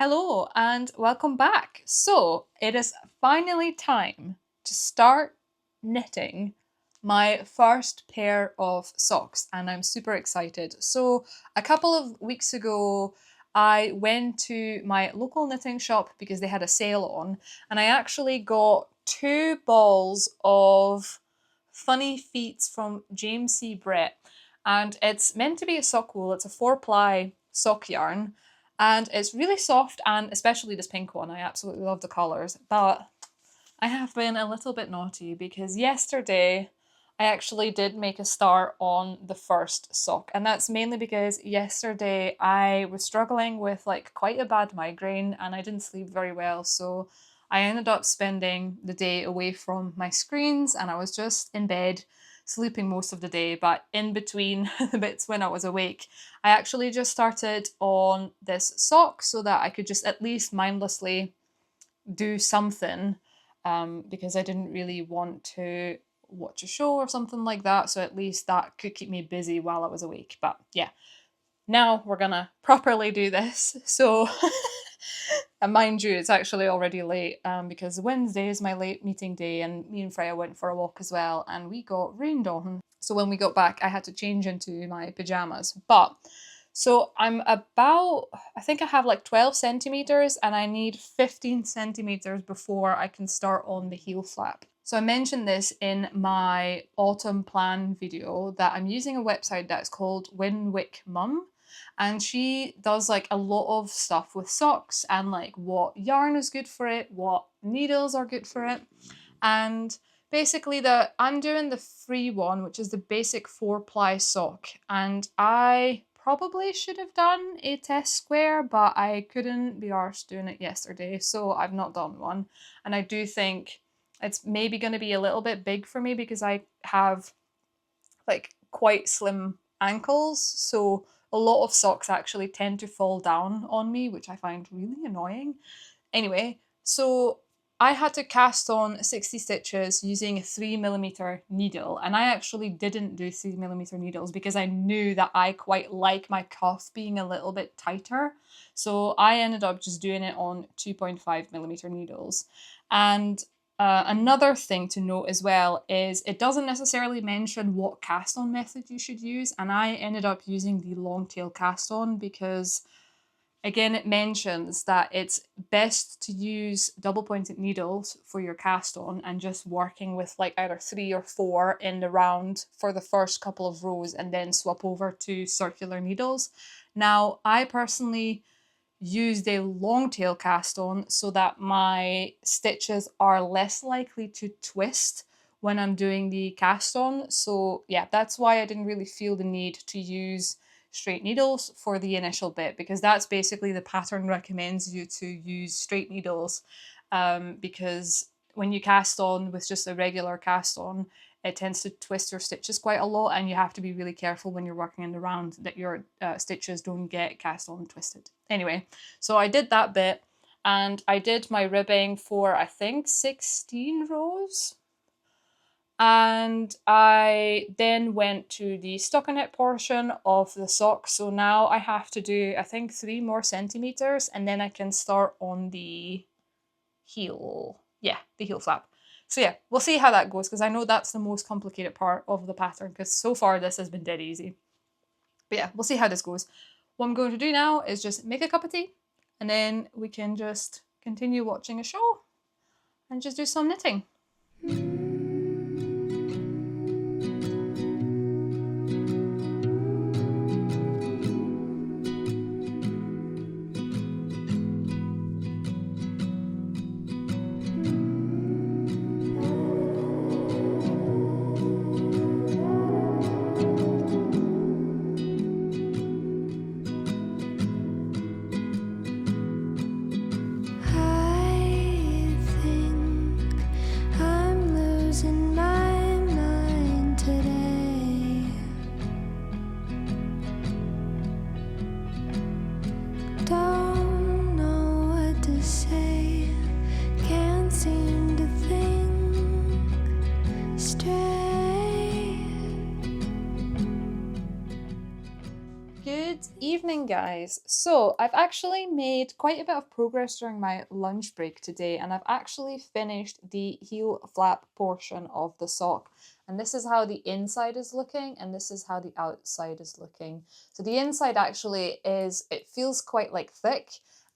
Hello and welcome back. So it is finally time to start knitting my first pair of socks, and I'm super excited. So a couple of weeks ago, I went to my local knitting shop because they had a sale on, and I actually got two balls of Funny Feets from James C. Brett, and it's meant to be a sock wool. It's a 4-ply sock yarn and it's really soft, and especially this pink one, I absolutely love the colours. But I have been a little bit naughty because yesterday I actually did make a start on the first sock, and that's mainly because yesterday I was struggling with quite a bad migraine and I didn't sleep very well, so I ended up spending the day away from my screens and I was just in bed sleeping most of the day. But in between the bits when I was awake, I actually just started on this sock so that I could just at least mindlessly do something, because I didn't really want to watch a show or something like that. So at least that could keep me busy while I was awake. But yeah, now we're gonna properly do this. So, and mind you, it's actually already late, because Wednesday is my late meeting day, and me and Freya went for a walk as well, and we got rained on. So when we got back, I had to change into my pajamas. But so I'm about, I think I have like 12 centimeters and I need 15 centimeters before I can start on the heel flap. So I mentioned this in my autumn plan video that I'm using a website that's called WinWick Mum, and she does like a lot of stuff with socks and like what yarn is good for it, what needles are good for it. And basically I'm doing the free one, which is the basic 4-ply sock, and I probably should have done a test square, but I couldn't be arsed doing it yesterday, so I've not done one. And I do think it's maybe going to be a little bit big for me because I have like quite slim ankles, so a lot of socks actually tend to fall down on me, which I find really annoying. Anyway, so I had to cast on 60 stitches using a 3mm needle, and I actually didn't do 3mm needles because I knew that I quite like my cuff being a little bit tighter. So I ended up just doing it on 2.5mm needles. And another thing to note as well is it doesn't necessarily mention what cast on method you should use, and I ended up using the long tail cast on because again, it mentions that it's best to use double pointed needles for your cast on and just working with like either 3 or 4 in the round for the first couple of rows and then swap over to circular needles. Now, I personally use the long tail cast on so that my stitches are less likely to twist when I'm doing the cast on. So yeah, that's why I didn't really feel the need to use straight needles for the initial bit, because that's basically the pattern recommends you to use straight needles, because when you cast on with just a regular cast on, it tends to twist your stitches quite a lot, and you have to be really careful when you're working in the round that your stitches don't get cast on twisted. Anyway, so I did that bit, and I did my ribbing for I think 16 rows. And I then went to the stockinette portion of the sock. So now I have to do, I think, 3 more centimeters, and then I can start on the heel. Yeah, the heel flap. So yeah, we'll see how that goes, because I know that's the most complicated part of the pattern, because so far this has been dead easy. But yeah, we'll see how this goes. What I'm going to do now is just make a cup of tea, and then we can just continue watching a show and just do some knitting. I think I'm living in a dream. morning, guys. So, I've actually made quite a bit of progress during my lunch break today, and I've actually finished the heel flap portion of the sock. And this is how the inside is looking, and this is how the outside is looking. So, the inside actually is, it feels quite like thick,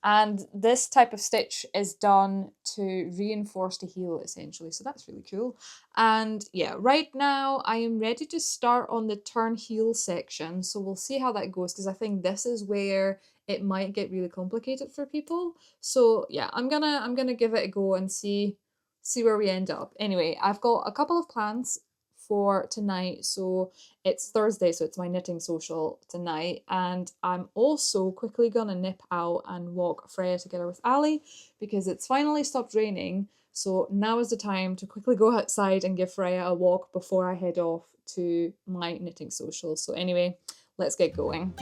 and this type of stitch is done to reinforce the heel essentially. So, that's really cool. And yeah, right now I am ready to start on the turn heel section. So we'll see how that goes because I think this is where it might get really complicated for people. So yeah, I'm gonna give it a go and see where we end up. Anyway, I've got a couple of plans for tonight. So it's Thursday, so it's my knitting social tonight. And I'm also quickly gonna nip out and walk Freya together with Ali because it's finally stopped raining. So now is the time to quickly go outside and give Freya a walk before I head off to my knitting social. So anyway, let's get going.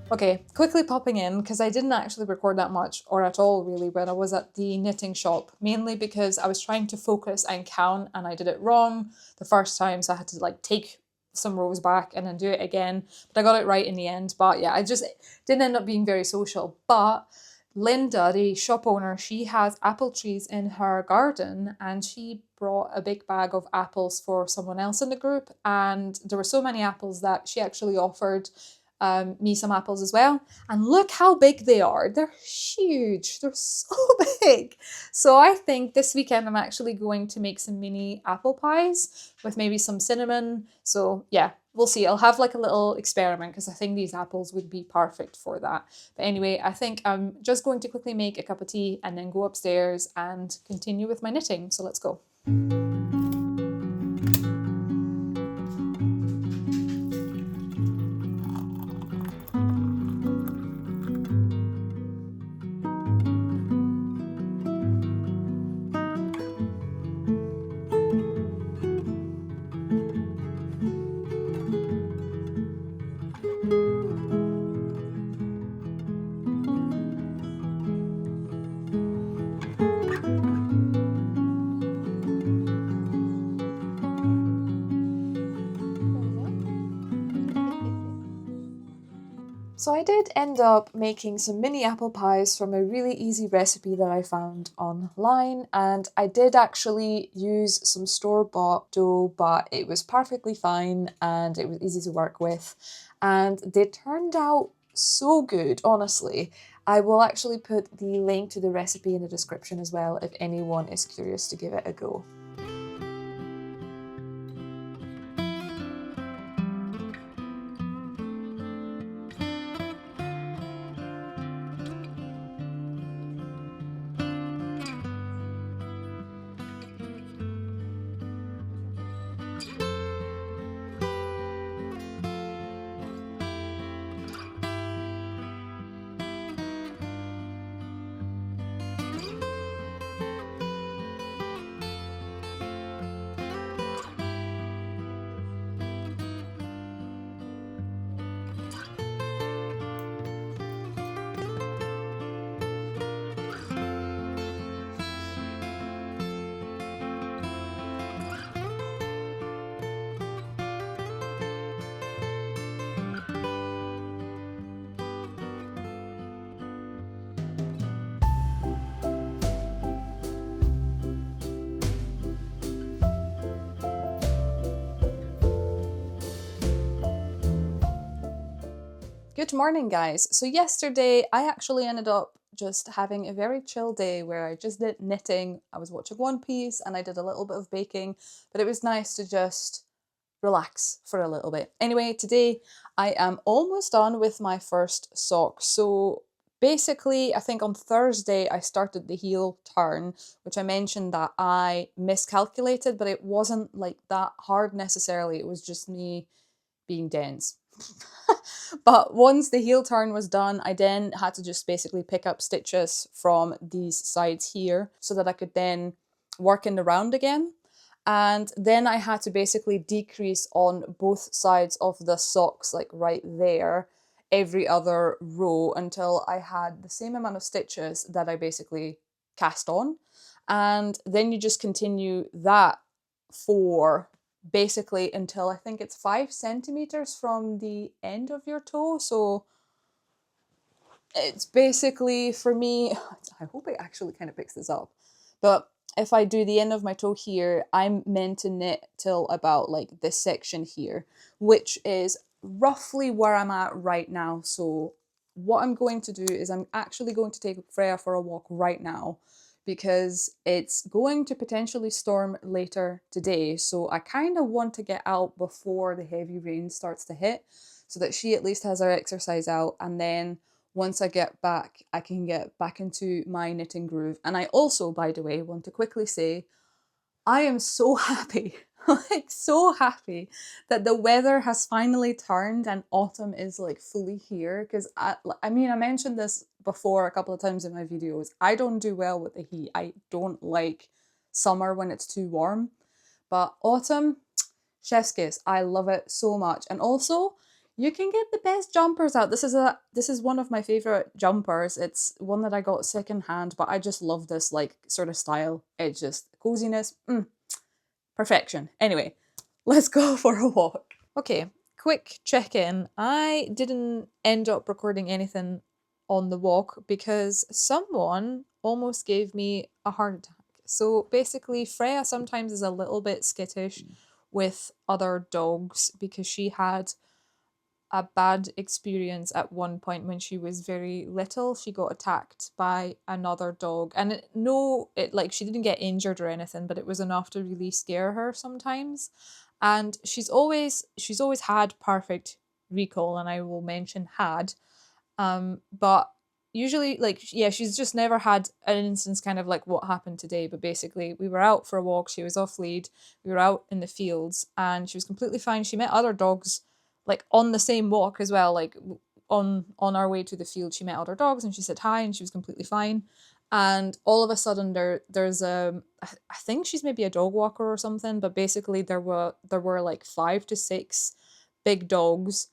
Okay, quickly popping in because I didn't actually record that much or at all really when I was at the knitting shop, mainly because I was trying to focus and count and I did it wrong the first time, so I had to like take some rows back and then do it again, but I got it right in the end. But yeah, I just didn't end up being very social. But Linda, the shop owner, she has apple trees in her garden and she brought a big bag of apples for someone else in the group, and there were so many apples that she actually offered me some apples as well. And look how big they are. They're huge. They're so big. So I think this weekend I'm actually going to make some mini apple pies with maybe some cinnamon. So yeah, we'll see. I'll have like a little experiment because I think these apples would be perfect for that. But anyway, I think I'm just going to quickly make a cup of tea and then go upstairs and continue with my knitting. So let's go. So I did end up making some mini apple pies from a really easy recipe that I found online, and I did actually use some store-bought dough, but it was perfectly fine and it was easy to work with, and they turned out so good, honestly. I will actually put the link to the recipe in the description as well if anyone is curious to give it a go. Good morning, guys. So yesterday I actually ended up just having a very chill day where I just did knitting, I was watching One Piece, and I did a little bit of baking, but it was nice to just relax for a little bit. Anyway, today I am almost done with my first sock. So basically, I think on Thursday I started the heel turn, which I mentioned that I miscalculated, but it wasn't like that hard necessarily. It was just me being dense. But once the heel turn was done, I then had to just basically pick up stitches from these sides here so that I could then work in the round again. And then I had to basically decrease on both sides of the socks, like right there, every other row until I had the same amount of stitches that I basically cast on. And then you just continue that for basically until I think it's 5 centimeters from the end of your toe. So it's basically for me, I hope it actually kind of picks this up. But if I do the end of my toe here, I'm meant to knit till about like this section here, which is roughly where I'm at right now. So what I'm going to do is I'm actually going to take Freya for a walk right now because it's going to potentially storm later today. So I kind of want to get out before the heavy rain starts to hit so that she at least has her exercise out, and then once I get back, I can get back into my knitting groove. And I also, by the way, want to quickly say I am so happy, like so happy that the weather has finally turned and autumn is like fully here. Because I mean, I mentioned this before a couple of times in my videos. I don't do well with the heat. I don't like summer when it's too warm. But autumn, chef's kiss. I love it so much. And also, you can get the best jumpers out. This is one of my favorite jumpers. It's one that I got secondhand, but I just love this like sort of style. It's just coziness, perfection. Anyway, let's go for a walk. Okay, quick check-in. I didn't end up recording anything on the walk because someone almost gave me a heart attack. So basically, Freya sometimes is a little bit skittish with other dogs because she had a bad experience at one point when she was very little. She got attacked by another dog, and it like she didn't get injured or anything, but it was enough to really scare her sometimes. And she's always had perfect recall, and I will mention had, but usually, like, yeah, she's just never had an instance kind of like what happened today. But basically, we were out for a walk. She was off lead. We were out in the fields, and she was completely fine. She met other dogs, like on the same walk as well. Like on our way to the field, she met other dogs, and she said hi, and she was completely fine. And all of a sudden, there's I think she's maybe a dog walker or something. But basically, there were like 5 to 6 big dogs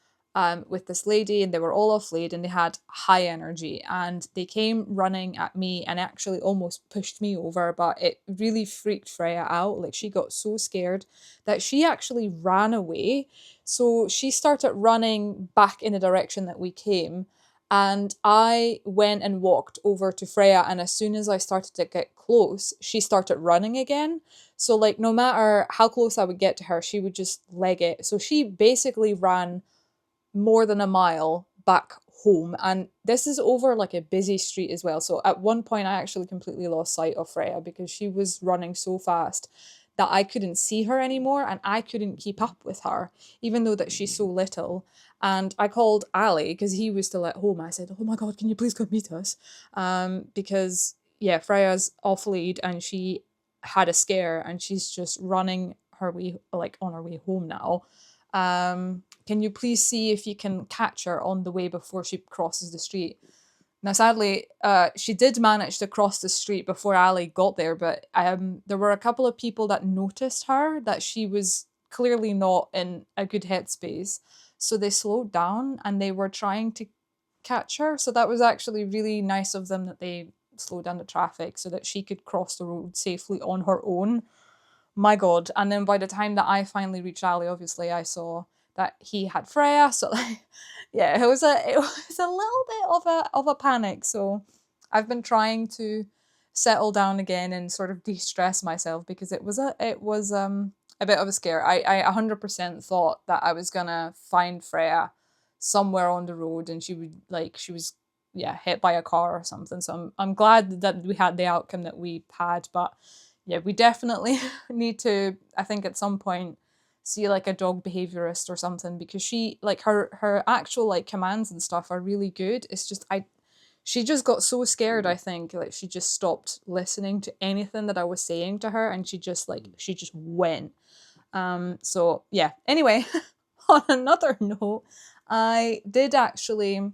with this lady, and they were all off lead and they had high energy, and they came running at me and actually almost pushed me over, but it really freaked Freya out. Like, she got so scared that she actually ran away. So she started running back in the direction that we came, and I went and walked over to Freya, and as soon as I started to get close, she started running again. So like, no matter how close I would get to her, she would just leg it. So she basically ran more than a mile back home, and this is over like a busy street as well. So at one point I actually completely lost sight of Freya because she was running so fast that I couldn't see her anymore, and I couldn't keep up with her even though that she's so little. And I called Ali because he was still at home. I said, oh my god, can you please come meet us, because yeah, Freya's off lead and she had a scare and she's just running her way, like on her way home now. Can you please see if you can catch her on the way before she crosses the street? Now, sadly, she did manage to cross the street before Ali got there, but there were a couple of people that noticed her, that she was clearly not in a good headspace. So they slowed down and they were trying to catch her. So that was actually really nice of them that they slowed down the traffic so that she could cross the road safely on her own. My god. And then by the time that I finally reached Ali, obviously I saw that he had Freya. So like, yeah, it was a little bit of a panic. So I've been trying to settle down again and sort of de-stress myself because it was a bit of a scare. I 100% thought that I was gonna find Freya somewhere on the road and she was, yeah, hit by a car or something. So I'm glad that we had the outcome that we had. But yeah, we definitely need to, I think at some point, see like a dog behaviorist or something, because she, like, her actual like commands and stuff are really good. It's just she just got so scared, I think, like she just stopped listening to anything that I was saying to her, and she just went. So yeah, anyway, on another note, I did actually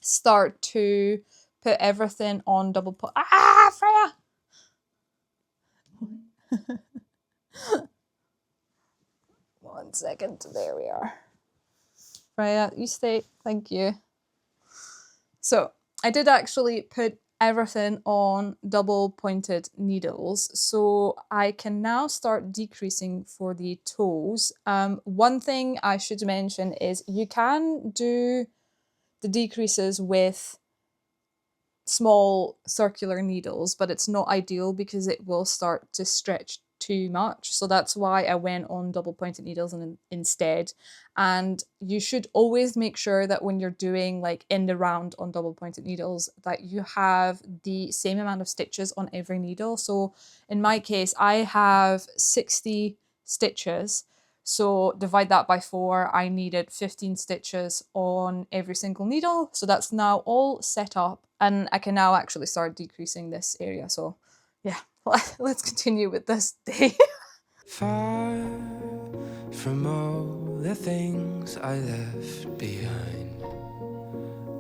start to put everything on double Freya. 1 second. There we are. Right, you stay. Thank you. So I did actually put everything on double pointed needles, so I can now start decreasing for the toes. One thing I should mention is you can do the decreases with small circular needles, but it's not ideal because it will start to stretch too much. So that's why I went on double pointed needles instead. And you should always make sure that when you're doing like in the round on double pointed needles, that you have the same amount of stitches on every needle. So in my case, I have 60 stitches. So divide that by 4, I needed 15 stitches on every single needle. So that's now all set up and I can now actually start decreasing this area. So yeah, let's continue with this day. Far from all the things I left behind,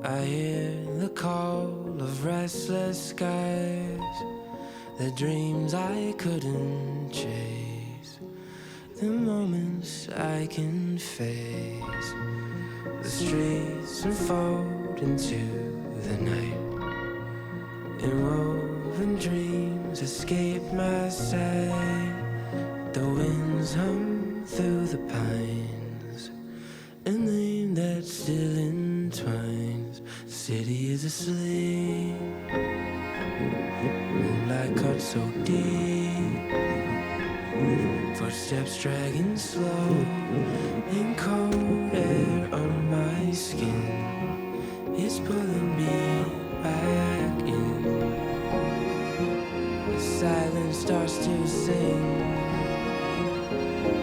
I hear the call of restless skies, the dreams I couldn't chase, the moments I can face. The streets unfold into the night, and woven dreams escape my sight. The winds hum through the pines, a name that still entwines. The city is asleep, moonlight cut so deep, footsteps dragging slow, and cold air on my skin is pulling me back in. The silence starts to sing,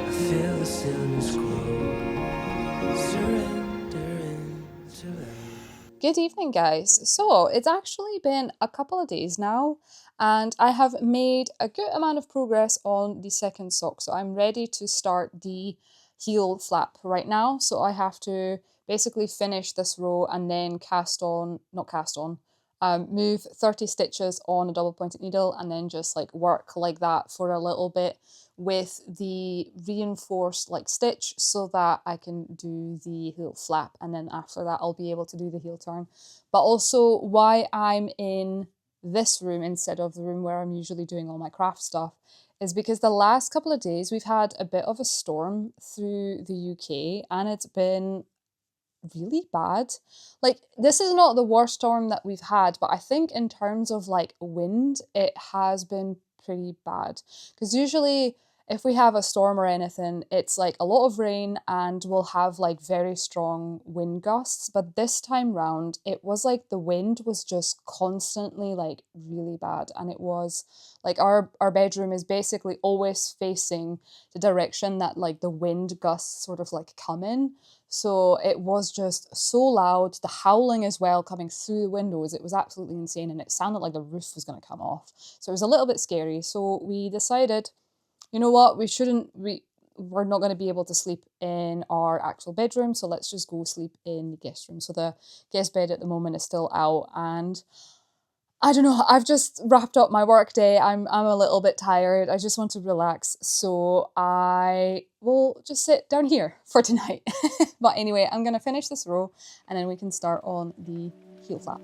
I feel the stillness grow, surrendering to life. Good evening, guys. So it's actually been a couple of days now, and I have made a good amount of progress on the second sock. So I'm ready to start the heel flap right now. So I have to basically finish this row and then move 30 stitches on a double pointed needle and then just like work like that for a little bit with the reinforced like stitch so that I can do the heel flap, and then after that I'll be able to do the heel turn. But also why I'm in this room instead of the room where I'm usually doing all my craft stuff is because the last couple of days we've had a bit of a storm through the UK and it's been really bad. Like, this is not the worst storm that we've had, but I think in terms of like wind, it has been pretty bad. Because usually, if we have a storm or anything, it's like a lot of rain and we'll have like very strong wind gusts. But this time round, it was like the wind was just constantly like really bad. And it was like our bedroom is basically always facing the direction that like the wind gusts sort of like come in. So it was just so loud, the howling as well coming through the windows. It was absolutely insane and it sounded like the roof was going to come off. So it was a little bit scary. So we decided, you know what, we're not going to be able to sleep in our actual bedroom. So let's just go sleep in the guest room. So the guest bed at the moment is still out and I don't know, I've just wrapped up my work day. I'm a little bit tired. I just want to relax. So I will just sit down here for tonight. But anyway, I'm going to finish this row and then we can start on the heel flap.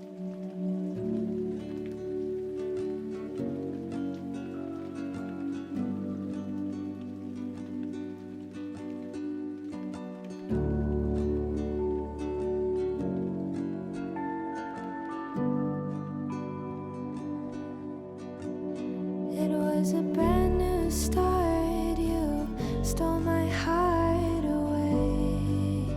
It was a brand new start, you stole my heart away.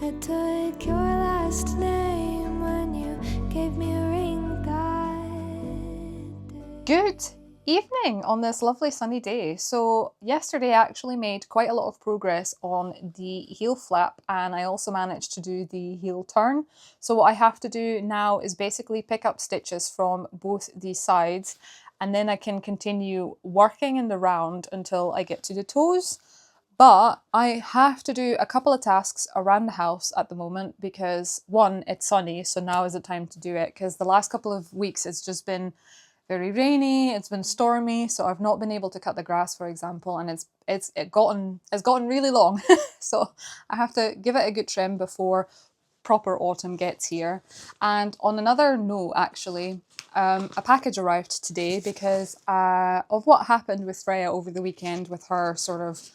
I took your last name when you gave me a ring that day. Good evening on this lovely sunny day. So yesterday I actually made quite a lot of progress on the heel flap and I also managed to do the heel turn. So what I have to do now is basically pick up stitches from both these sides and then I can continue working in the round until I get to the toes. But I have to do a couple of tasks around the house at the moment because one, it's sunny, so now is the time to do it because the last couple of weeks it's just been very rainy, it's been stormy, so I've not been able to cut the grass, for example, and it's gotten really long. So I have to give it a good trim before proper autumn gets here. And on another note, actually, a package arrived today because of what happened with Freya over the weekend with her sort of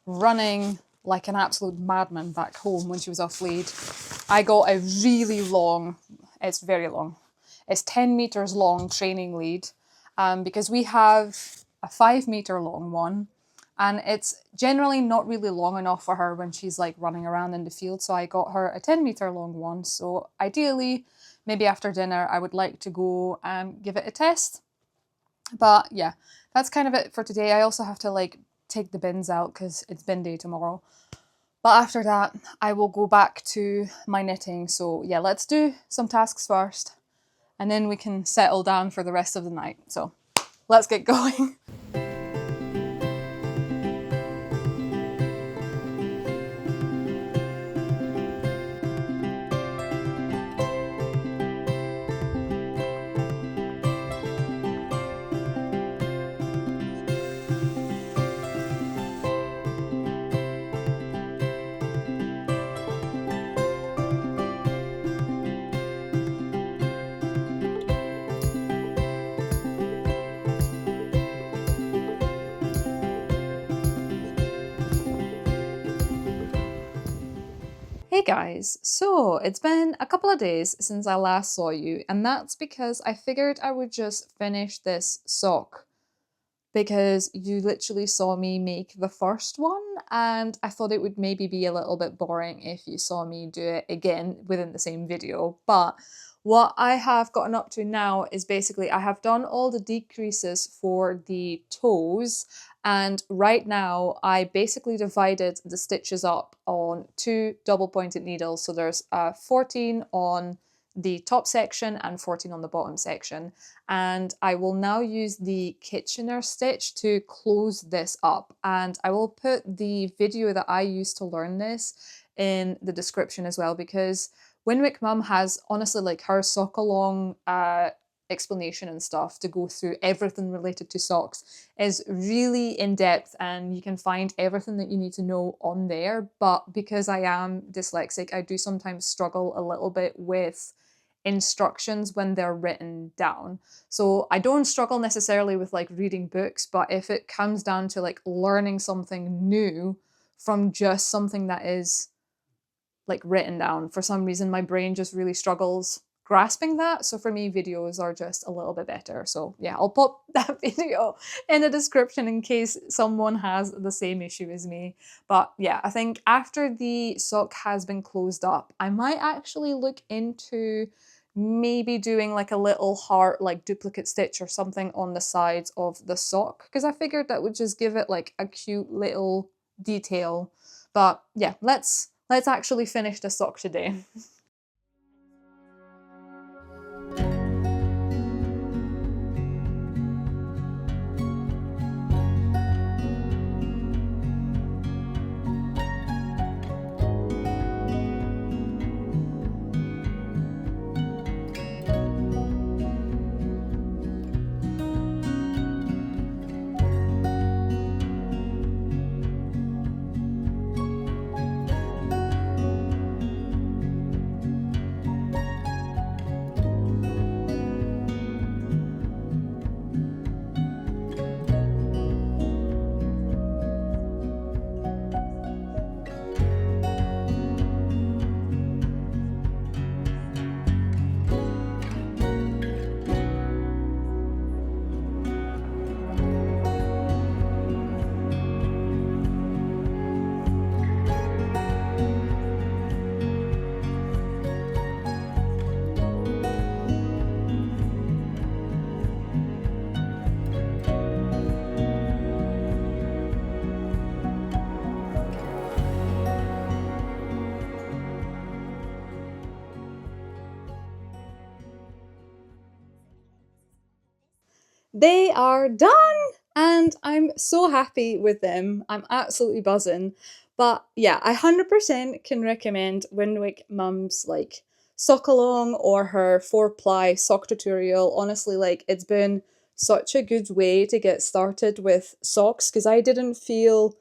running like an absolute madman back home when she was off lead. I got a really long, it's very long, it's 10 meters long training lead, because we have a 5 meter long one, and it's generally not really long enough for her when she's like running around in the field. So I got her a 10 meter long one. So ideally, maybe after dinner, I would like to go and give it a test. But yeah, that's kind of it for today. I also have to like take the bins out because it's bin day tomorrow. But after that, I will go back to my knitting. So yeah, let's do some tasks first, and then we can settle down for the rest of the night. So let's get going. Hey guys, so it's been a couple of days since I last saw you, and that's because I figured I would just finish this sock because you literally saw me make the first one, and I thought it would maybe be a little bit boring if you saw me do it again within the same video. But what I have gotten up to now is basically I have done all the decreases for the toes, and right now I basically divided the stitches up on two double pointed needles. So there's 14 on the top section and 14 on the bottom section. And I will now use the Kitchener stitch to close this up. And I will put the video that I used to learn this in the description as well, because WinWick Mum has honestly like her sock along explanation and stuff to go through everything related to socks is really in depth, and you can find everything that you need to know on there. But because I am dyslexic, I do sometimes struggle a little bit with instructions when they're written down. So I don't struggle necessarily with like reading books, but if it comes down to like learning something new from just something that is like written down, for some reason my brain just really struggles grasping that. So for me, videos are just a little bit better. So yeah, I'll pop that video in the description in case someone has the same issue as me. But yeah, I think after the sock has been closed up, I might actually look into maybe doing like a little heart like duplicate stitch or something on the sides of the sock, because I figured that would just give it like a cute little detail. But yeah, let's actually finish the sock today. They are done, and I'm so happy with them. I'm absolutely buzzing. But yeah, I 100% can recommend WinWick Mum's like sock along or her 4-ply sock tutorial. Honestly, like, it's been such a good way to get started with socks because I didn't feel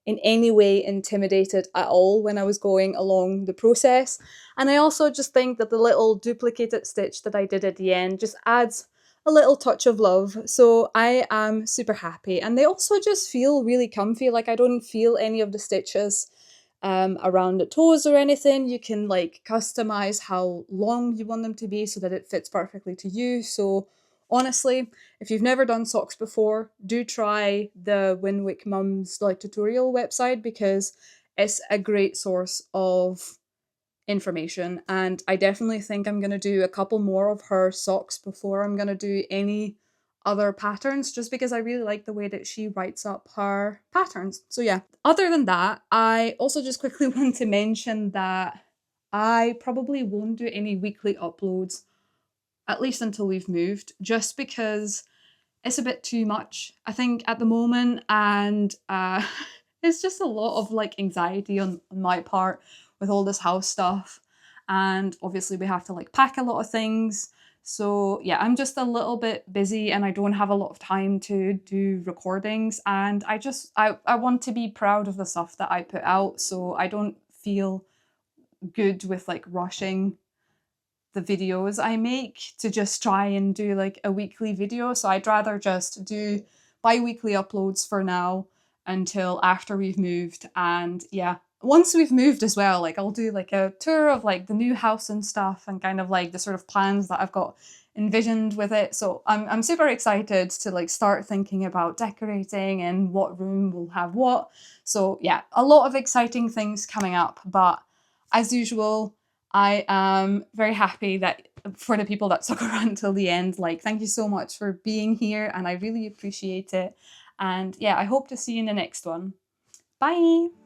in any way intimidated at all when I was going along the process. And I also just think that the little duplicated stitch that I did at the end just adds a little touch of love. So I am super happy. And they also just feel really comfy. Like, I don't feel any of the stitches around the toes or anything. You can like customize how long you want them to be so that it fits perfectly to you. So honestly, if you've never done socks before, do try the WinWick Mums like tutorial website because it's a great source of information. And I definitely think I'm going to do a couple more of her socks before I'm going to do any other patterns, just because I really like the way that she writes up her patterns. So yeah, other than that, I also just quickly want to mention that I probably won't do any weekly uploads, at least until we've moved, just because it's a bit too much, I think, at the moment. And it's just a lot of like anxiety on my part with all this house stuff. And obviously, we have to like pack a lot of things. So, yeah, I'm just a little bit busy and I don't have a lot of time to do recordings. And I want to be proud of the stuff that I put out. So, I don't feel good with like rushing the videos I make to just try and do like a weekly video. So I'd rather just do bi-weekly uploads for now until after we've moved. And yeah, once we've moved as well, like I'll do like a tour of like the new house and stuff and kind of like the sort of plans that I've got envisioned with it. So I'm super excited to like start thinking about decorating and what room will have what. So yeah, a lot of exciting things coming up, but as usual, I am very happy that for the people that stuck around till the end, like, thank you so much for being here and I really appreciate it. And yeah, I hope to see you in the next one. Bye!